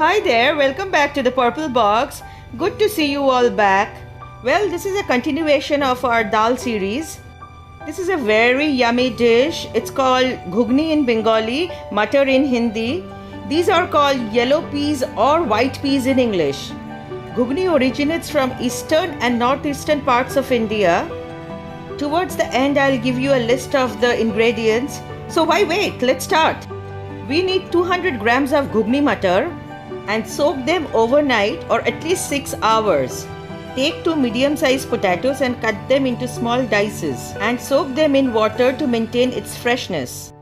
Hi there, welcome back to the Purple Box. Good to see you all back. Well, this is a continuation of our dal series. This is a very yummy dish. It's called ghugni in Bengali, matar in Hindi. These are called yellow peas or white peas in English. Ghugni originates from eastern and northeastern parts of India. Towards the end, I'll give you a list of the ingredients. So why wait? Let's start. We need 200 grams of ghugni matar and soak them overnight or at least 6 hours. Take 2 medium-sized potatoes and cut them into small dices and soak them in water to maintain its freshness.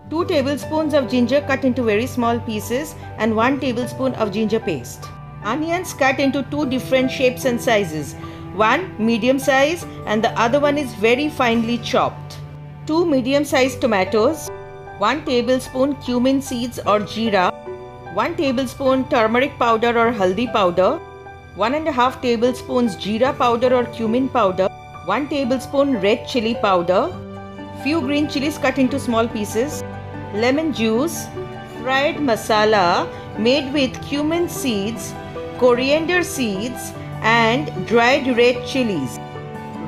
2 tablespoons of ginger cut into very small pieces and 1 tablespoon of ginger paste. Onions cut into 2 different shapes and sizes. One medium size and the other one is very finely chopped. 2 medium-sized tomatoes. 1 tablespoon cumin seeds or jeera. 1 tablespoon turmeric powder or haldi powder, 1.5 tablespoons jeera powder or cumin powder, 1 tablespoon red chili powder, few green chilies cut into small pieces, lemon juice, fried masala made with cumin seeds, coriander seeds and dried red chilies.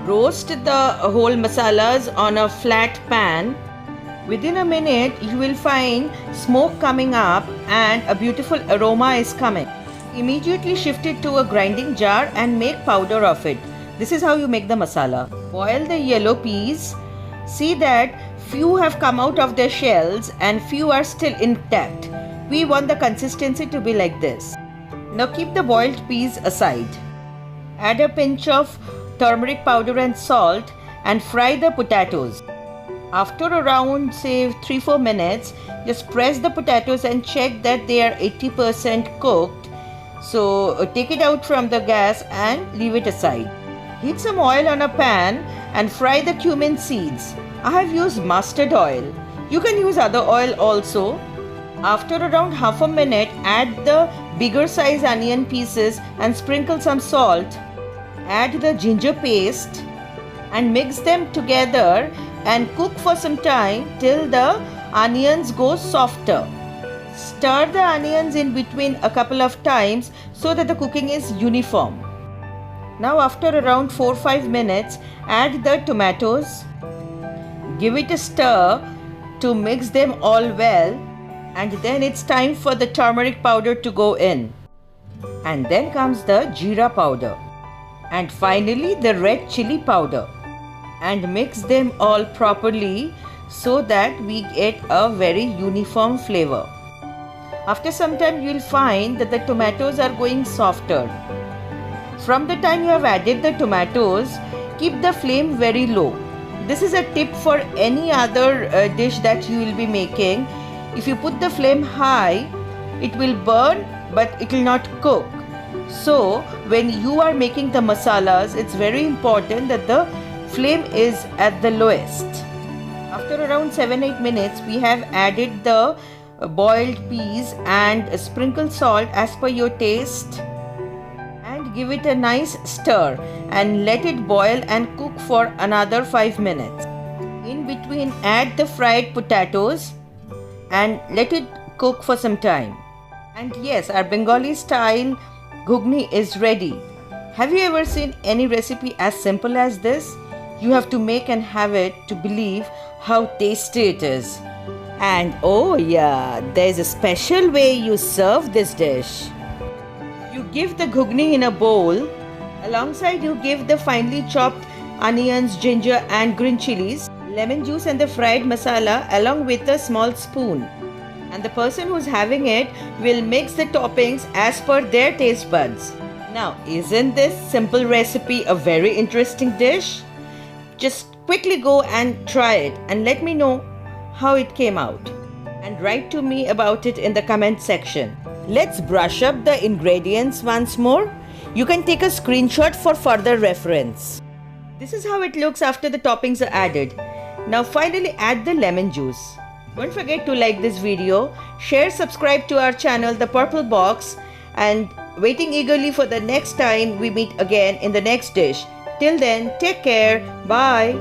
Roast the whole masalas on a flat pan. Within a minute, you will find smoke coming up and a beautiful aroma is coming. Immediately shift it to a grinding jar and make powder of it. This is how you make the masala. Boil the yellow peas. See that few have come out of their shells and few are still intact. We want the consistency to be like this. Now keep the boiled peas aside. Add a pinch of turmeric powder and salt and fry the potatoes. After around say 3-4 minutes, just press the potatoes and check that they are 80% cooked. So take it out from the gas and leave it aside. Heat some oil on a pan and fry the cumin seeds. I have used mustard oil. You can use other oil also. After around half a minute, add the bigger size onion pieces and sprinkle some salt. Add the ginger paste and mix them together and cook for some time till the onions go softer. Stir the onions in between a couple of times so that the cooking is uniform. Now after around 4-5 minutes, add the tomatoes. Give it a stir to mix them all well, and then it's time for the turmeric powder to go in. And then comes the jeera powder. And finally the red chili powder. And mix them all properly so that we get a very uniform flavor. After some time you will find that the tomatoes are going softer. From the time you have added the tomatoes, keep the flame very low. This is a tip for any other dish that you will be making. If you put the flame high, it will burn but it will not cook. So when you are making the masalas, it's very important that the flame is at the lowest. After around 7-8 minutes, we have added the boiled peas and sprinkle salt as per your taste and give it a nice stir and let it boil and cook for another 5 minutes. In between, add the fried potatoes and let it cook for some time. And yes, our Bengali style ghugni is ready. Have you ever seen any recipe as simple as this? You have to make and have it to believe how tasty it is. And oh yeah, there's a special way you serve this dish. You give the ghugni in a bowl. Alongside you give the finely chopped onions, ginger and green chilies, lemon juice and the fried masala along with a small spoon. And the person who's having it will mix the toppings as per their taste buds. Now, isn't this simple recipe a very interesting dish? Just quickly go and try it and let me know how it came out. And write to me about it in the comment section. Let's brush up the ingredients once more. You can take a screenshot for further reference. This is how it looks after the toppings are added. Now finally add the lemon juice. Don't forget to like this video, share, subscribe to our channel The Purple Box, and waiting eagerly for the next time we meet again in the next dish. Till then, take care. Bye.